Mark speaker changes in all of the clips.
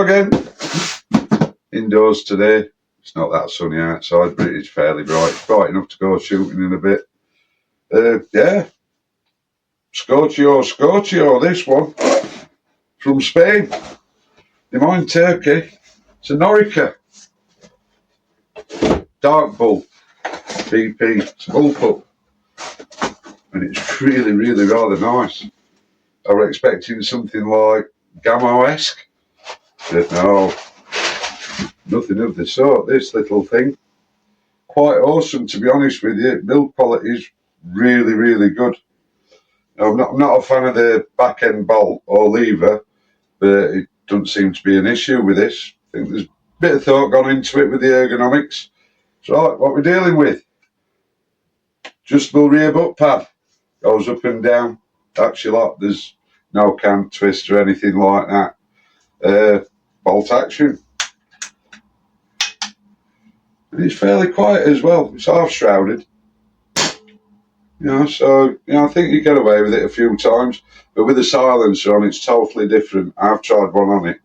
Speaker 1: again. Indoors today. It's not that sunny outside, but it's fairly bright. It's bright enough to go shooting in a bit. Yeah. Scorchio, this one. From Spain. They mine Turkey. It's a Norica Darkbull BP. It's a bullpup. And it's really, really rather nice. I was expecting something like Gamo-esque. But no, nothing of the sort. This little thing, quite awesome to be honest with you. Build quality is really, really good. I'm not a fan of the back end bolt or lever, but it doesn't seem to be an issue with this. I think there's a bit of thought gone into it with the ergonomics. So what we're dealing with, adjustable rear butt pad, goes up and down. Actually, lock. There's no cant twist or anything like that. Bolt action. And it's fairly quiet as well. It's half shrouded. So I think you get away with it a few times, but with the silencer on, it's totally different. I've tried one on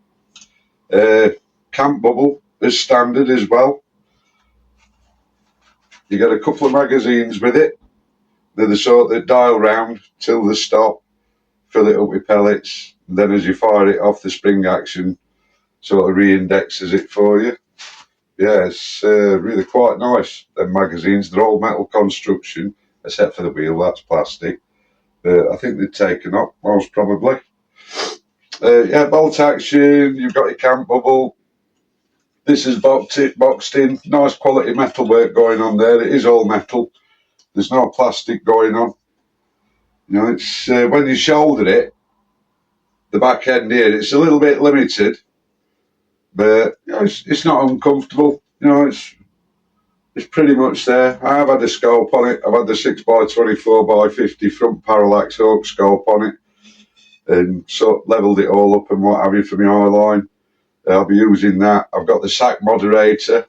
Speaker 1: it. Camp bubble is standard as well. You get a couple of magazines with it. They're the sort that dial round till they stop, fill it up with pellets, and then as you fire it off, the spring action sort of re-indexes it for you. Yeah, it's really quite nice. Them magazines, they're all metal construction, except for the wheel, that's plastic. I think they've taken up, most probably. Yeah, bolt action, you've got your camp bubble. This is boxed in, nice quality metal work going on there. It is all metal. There's no plastic going on. It's when you shoulder it, the back end here, it's a little bit limited, but it's not uncomfortable. It's pretty much there. I have had a scope on it. I've had the 6x24x50 front parallax oak scope on it, and so leveled it all up and what have you for my eye line. I'll be using that. I've got the sack moderator.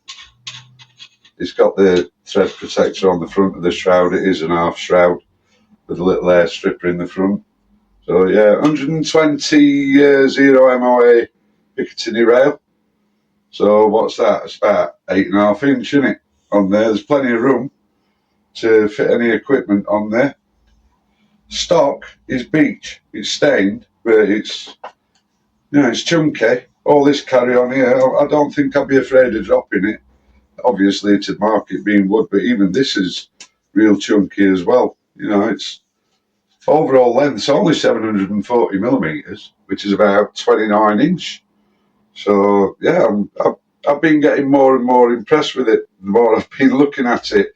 Speaker 1: It's got the thread protector on the front of the shroud. It is an half shroud with a little air stripper in the front. So yeah, 120 0 MOA Picatinny rail. So what's that? It's about 8.5 inch, isn't it? On there, there's plenty of room to fit any equipment on there. Stock is beech. It's stained, but it's it's chunky. All this carry on here, I don't think I'd be afraid of dropping it. Obviously, it's a market being wood, but even this is real chunky as well. It's overall length. It's only 740 millimeters, which is about 29 inch. So yeah, I've been getting more and more impressed with it the more I've been looking at it,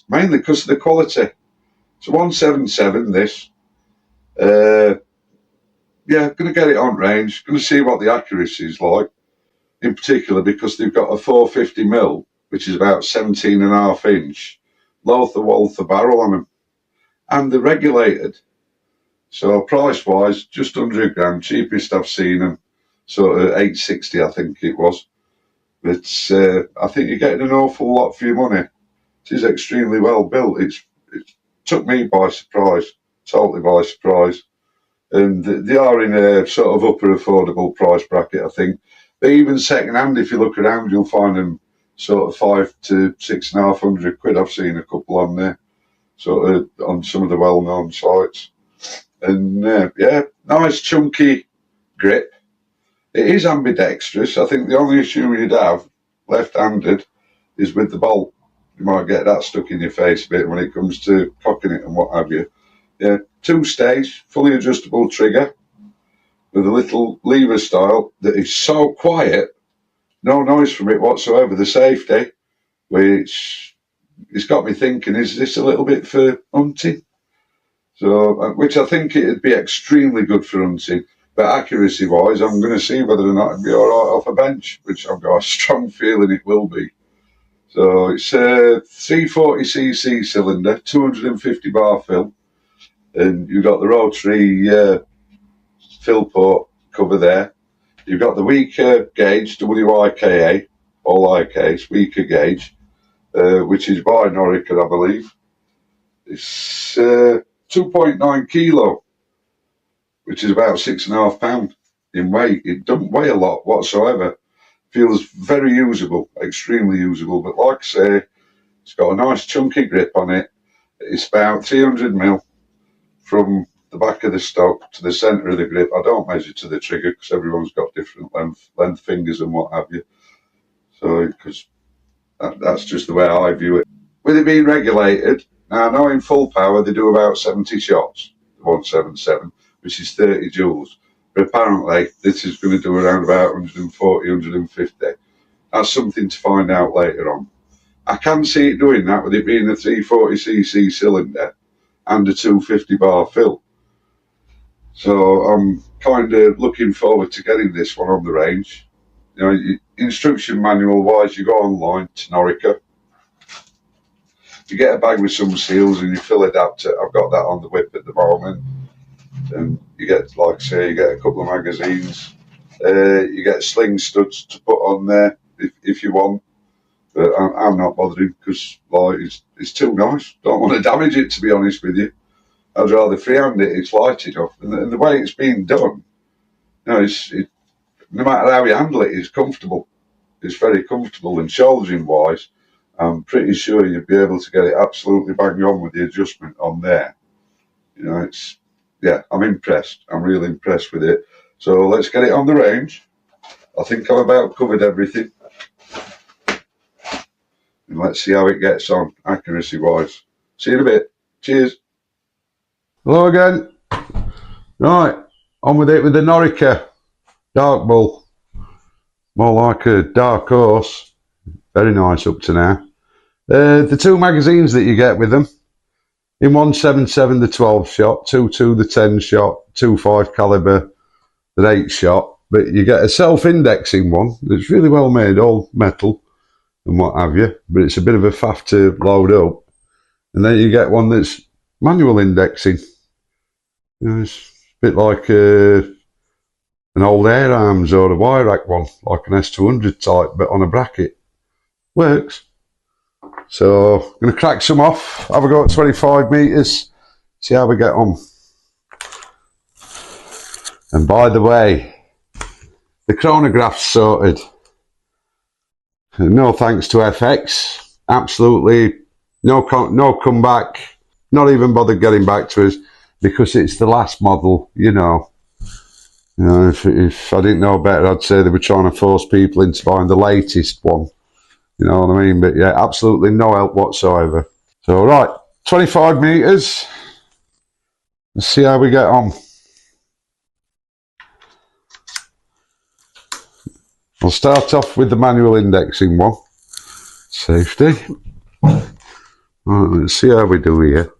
Speaker 1: mainly because of the quality. It's a 177 this. Yeah, going to get it on range. Going to see what the accuracy is like. In particular, because they've got a 450mm, which is about 17.5 inch, Lotha barrel on them, and they're regulated. So price-wise, just under £1,000, cheapest I've seen them, sort of 860, I think it was. But I think you're getting an awful lot for your money. It is extremely well built. It took me by surprise, totally by surprise. And they are in a sort of upper affordable price bracket, I think. But even second hand, if you look around, you'll find them sort of 500 to 6,500 quid. I've seen a couple on there, sort of on some of the well-known sites. And yeah, nice chunky grip. It is ambidextrous. I think the only issue you'd have, left-handed, is with the bolt. You might get that stuck in your face a bit when it comes to cocking it and what have you. Yeah, 2-stage, fully adjustable trigger with a little lever style that is so quiet, no noise from it whatsoever. The safety, which it's got me thinking, is this a little bit for hunting? So, which I think it'd be extremely good for hunting. But accuracy-wise, I'm going to see whether or not it'd be all right off a bench, which I've got a strong feeling it will be. So it's a 340cc cylinder, 250 bar fill, and you've got the rotary fill port cover there. You've got the weaker gauge, WIKA, all IKs, weaker gauge, which is by Norica, I believe. It's 2.9 kilo, which is about £6.5. in weight. It doesn't weigh a lot whatsoever. Feels very usable, extremely usable. But like I say, it's got a nice chunky grip on it. It's about 300mm from the back of the stock to the centre of the grip. I don't measure to the trigger because everyone's got different length fingers and what have you. So, because that's just the way I view it. With it being regulated, now I know in full power they do about 70 shots, 177, which is 30 joules. But apparently this is going to do around about 140, 150. That's something to find out later on. I can see it doing that with it being a 340cc cylinder and a 250 bar fill. So I'm kind of looking forward to getting this one on the range. You know, instruction manual wise, you go online to Norica, you get a bag with some seals and you fill adapter. I've got that on the whip at the moment. And you get, like I say, you get a couple of magazines. You get sling studs to put on there if you want. But I'm not bothering because like, it's too nice. Don't want to damage it, to be honest with you. I'd rather freehand it. It's light enough. And the way it's being done, you know, no matter how you handle it, it's comfortable. It's very comfortable. And shouldering wise, I'm pretty sure you'd be able to get it absolutely bang on with the adjustment on there. You know, yeah, I'm impressed. I'm really impressed with it. So let's get it on the range. I think I've about covered everything. And let's see how it gets on, accuracy wise. See you in a bit. Cheers. Hello again. Right, on with it with the Norica Darkbull. More like a dark horse. Very nice up to now. The two magazines that you get with them, in 177 the 12 shot, 22 the 10 shot, 25 caliber the 8 shot, but you get a self-indexing one that's really well made, all metal and what have you, but it's a bit of a faff to load up. And then you get one that's manual indexing. You know, it's a bit like an old Air Arms or a wire rack one, like an S200 type, but on a bracket. Works. So I'm going to crack some off, have a go at 25 metres, see how we get on. And by the way, the chronograph's sorted. No thanks to FX, absolutely no comeback, not even bothered getting back to us because it's the last model, you know. You know, if I didn't know better, I'd say they were trying to force people into buying the latest one. You know what I mean? But yeah, absolutely no help whatsoever. So right, 25 metres. Let's see how we get on. I'll start off with the manual indexing one. Safety. Right, let's see how we do here.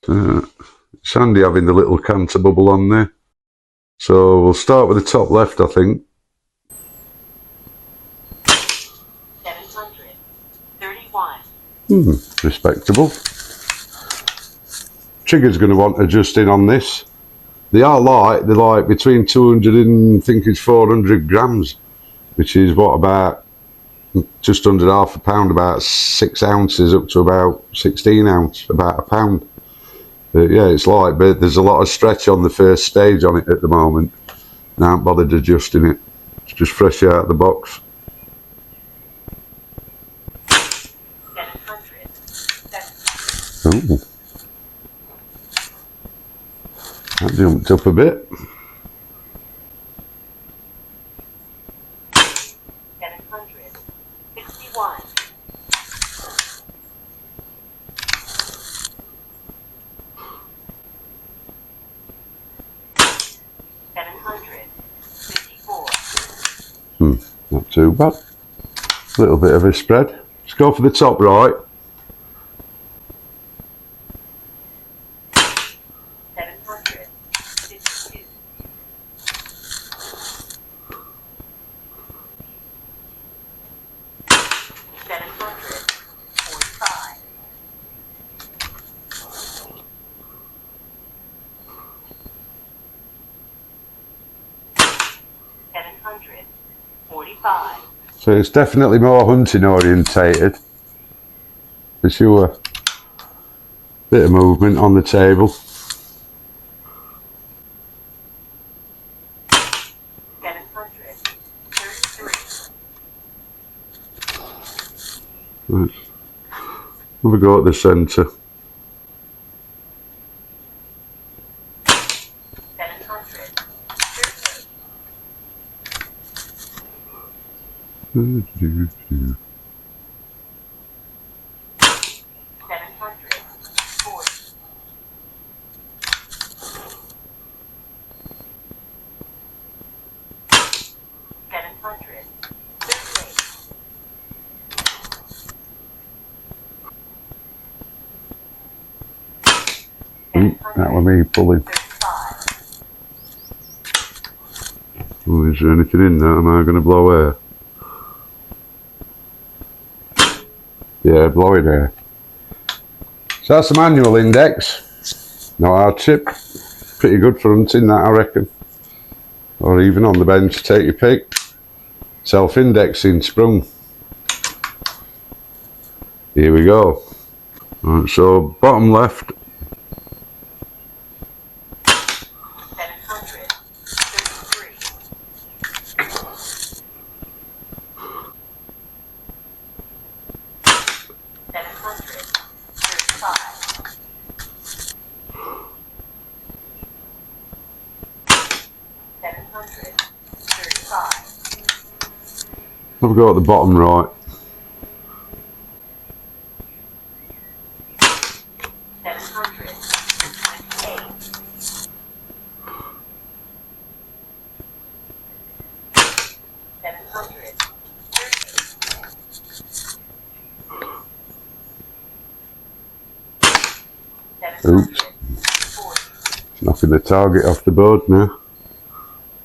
Speaker 1: It's handy having the little canter bubble on there. So we'll start with the top left, I think.
Speaker 2: 731.
Speaker 1: Respectable. Trigger's going to want adjusting on this. They are light, they're like between 200 and I think it's 400 grams, which is what, about just under half a pound, about 6 ounces up to about 16 ounce, about a pound. But yeah, it's light, but there's a lot of stretch on the first stage on it at the moment. And I haven't bothered adjusting it. It's just fresh out of the box.
Speaker 2: 700.
Speaker 1: Oh. That jumped up a bit.
Speaker 2: 761. 754.
Speaker 1: Not too bad. A little bit of a spread. Let's go for the top right.
Speaker 2: 752. 745. 745.
Speaker 1: So it's definitely more hunting orientated. For sure. Bit of movement on the table. Have a go at the centre.
Speaker 2: 700.
Speaker 1: That was me pulling. Oh, is there anything in that? Am I going to blow air? Yeah, blowing air. So that's the manual index. No hardship. Pretty good for hunting that, I reckon. Or even on the bench, take your pick. Self-indexing, sprung. Here we go. Right, so bottom left.
Speaker 2: 735.
Speaker 1: Have a go at the bottom right.
Speaker 2: 728. 730.
Speaker 1: Oops. Knocking the target off the board now.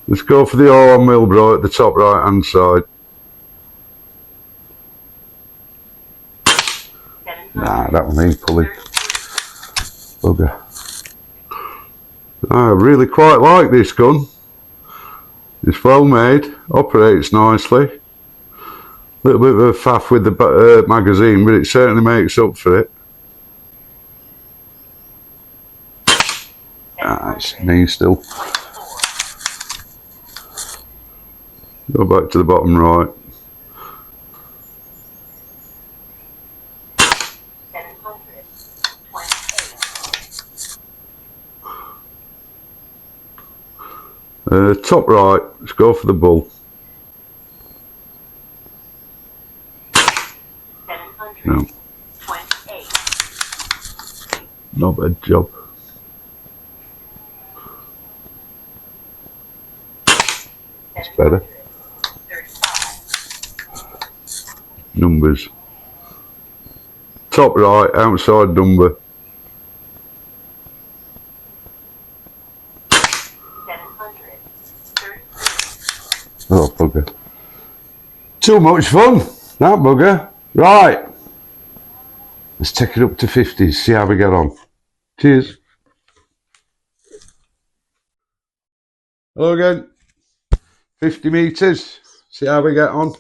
Speaker 1: Let's go for the all-on Milbro at the top right hand side. Nah, that was me pulling. Bugger. I really quite like this gun. It's well made, operates nicely. A little bit of a faff with the magazine, but it certainly makes up for it. Ah, it's me still. Go back to the bottom right.
Speaker 2: 728.
Speaker 1: Top right, let's go for the bull.
Speaker 2: 728.
Speaker 1: No, not bad job. That's better.
Speaker 2: 35.
Speaker 1: Numbers. Top right, outside number.
Speaker 2: 733.
Speaker 1: Oh, bugger. Too much fun, that bugger. Right. Let's take it up to 50s, see how we get on. Cheers. Hello again. 50 metres, see how we get on.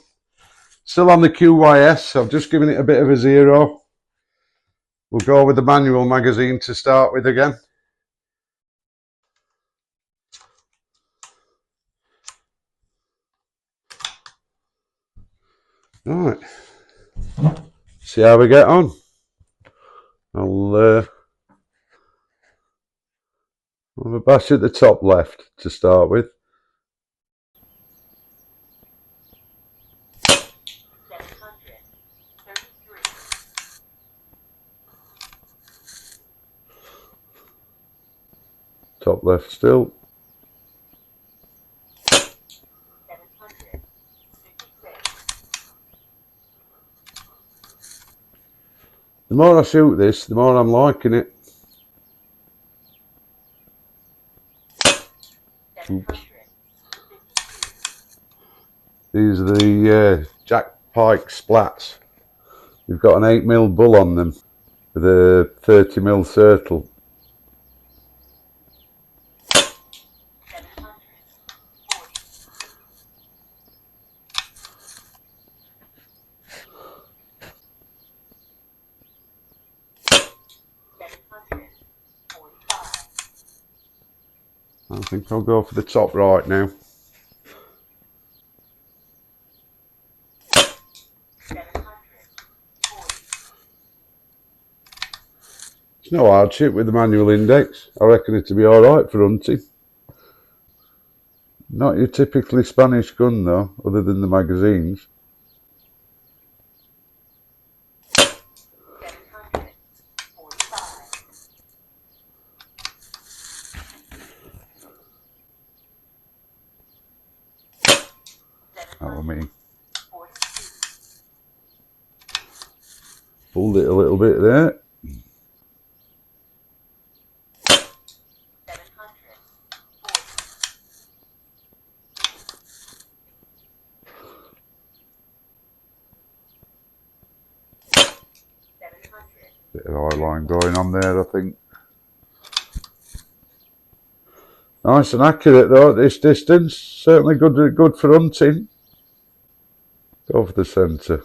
Speaker 1: Still on the QYS, I've just given it a bit of a 0. We'll go with the manual magazine to start with again. Right, see how we get on. I'll have a bash at the top left to start with.
Speaker 2: 733.
Speaker 1: Top left still.
Speaker 2: 756.
Speaker 1: The more I shoot this, the more I'm liking it.
Speaker 2: 752.
Speaker 1: These are the Jack Pike splats. You've got an 8mm bull on them with a 30mm turtle.
Speaker 2: 740.
Speaker 1: I think I'll go for the top right now.
Speaker 2: 740. It's no hardship with the manual index. I reckon it'll be alright for hunting. Not your typically Spanish gun though, other than the magazines.
Speaker 3: 745.
Speaker 2: That was me.
Speaker 3: 42.
Speaker 2: Pulled it a little bit there.
Speaker 3: 740.
Speaker 2: Bit of eye line going on there, I think. Nice and accurate though at this distance. Certainly good for hunting. Go for the centre.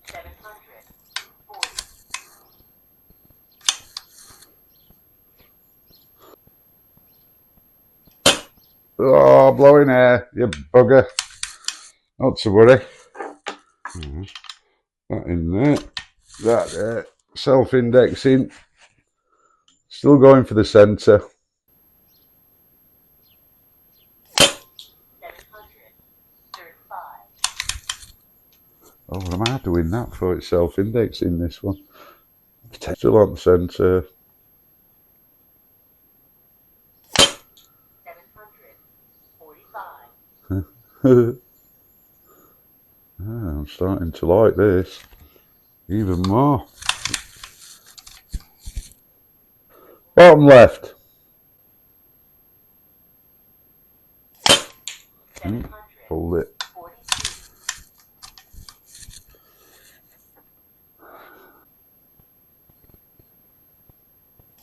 Speaker 3: 740.
Speaker 2: Oh, blowing air, you bugger. Not to worry. That in there. That there. Self-indexing. Still going for the centre.
Speaker 3: 735.
Speaker 2: Oh, am I doing that for it's self-indexing this one? Still on the centre.
Speaker 3: 745.
Speaker 2: I'm starting to like this even more. Bottom left.
Speaker 3: 742.
Speaker 2: Hold it.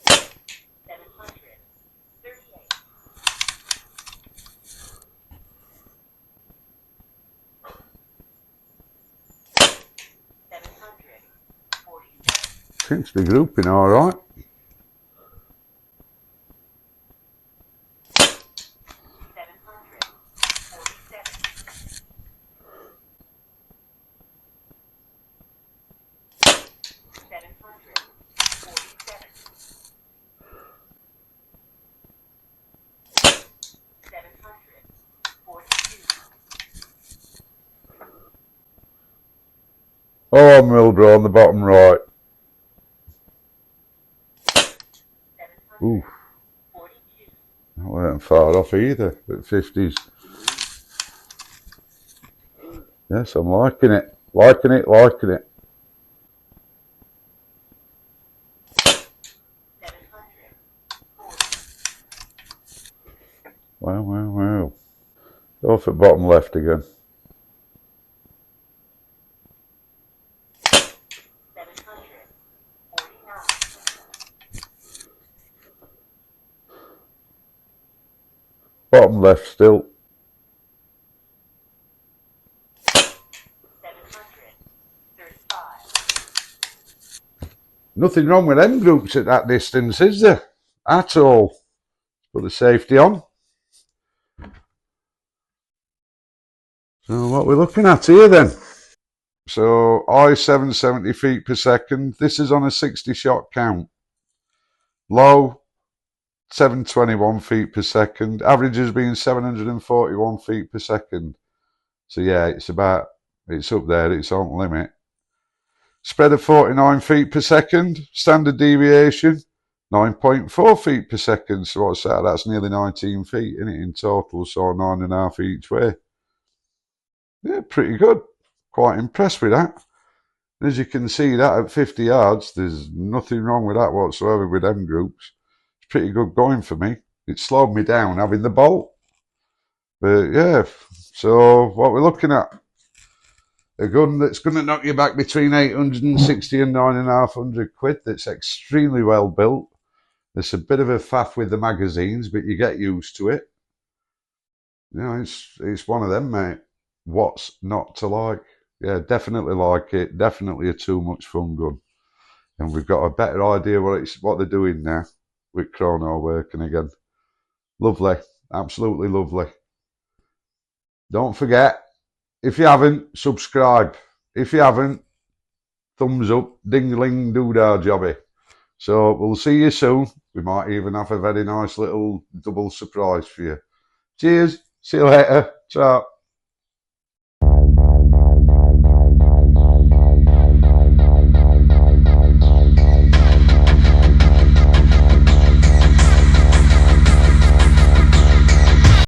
Speaker 3: 738.
Speaker 2: Seems to be grouping all right.
Speaker 3: 742.
Speaker 2: Oh, Mildred on the bottom right. Ooh,
Speaker 3: 742.
Speaker 2: that weren't far off either at 50s. Yes, I'm liking it. Liking it, liking it.
Speaker 3: 740.
Speaker 2: Wow, wow, wow. Go for bottom left again.
Speaker 3: 749.
Speaker 2: Bottom left still.
Speaker 3: 735.
Speaker 2: Nothing wrong with them groups at that distance, is there? At all. Put the safety on. So what we're looking at here then? So I 770 feet per second. This is on a 60 shot count. Low 721 feet per second. Average has been 741 feet per second. So yeah, it's up there, it's on limit. Spread of 49 feet per second. Standard deviation 9.4 feet per second. So what's that? That's nearly 19 feet, isn't it, in total? So 9.5 each way. Yeah, pretty good. Quite impressed with that. As you can see, that at 50 yards, there's nothing wrong with that whatsoever with them groups. It's pretty good going for me. It slowed me down having the bolt. But yeah, so what we're looking at, a gun that's going to knock you back between 860 and 9,500 quid. That's extremely well built. There's a bit of a faff with the magazines, but you get used to it. You know, it's one of them, mate. What's not to like? Yeah, definitely like it. Definitely a too much fun gun. And we've got a better idea what they're doing now with chrono working again. Lovely, absolutely lovely. Don't forget, if you haven't, subscribe. If you haven't, thumbs up, ding-a-ling, doodah jobby. So we'll see you soon. We might even have a very nice little double surprise for you. Cheers. See you later. Ciao.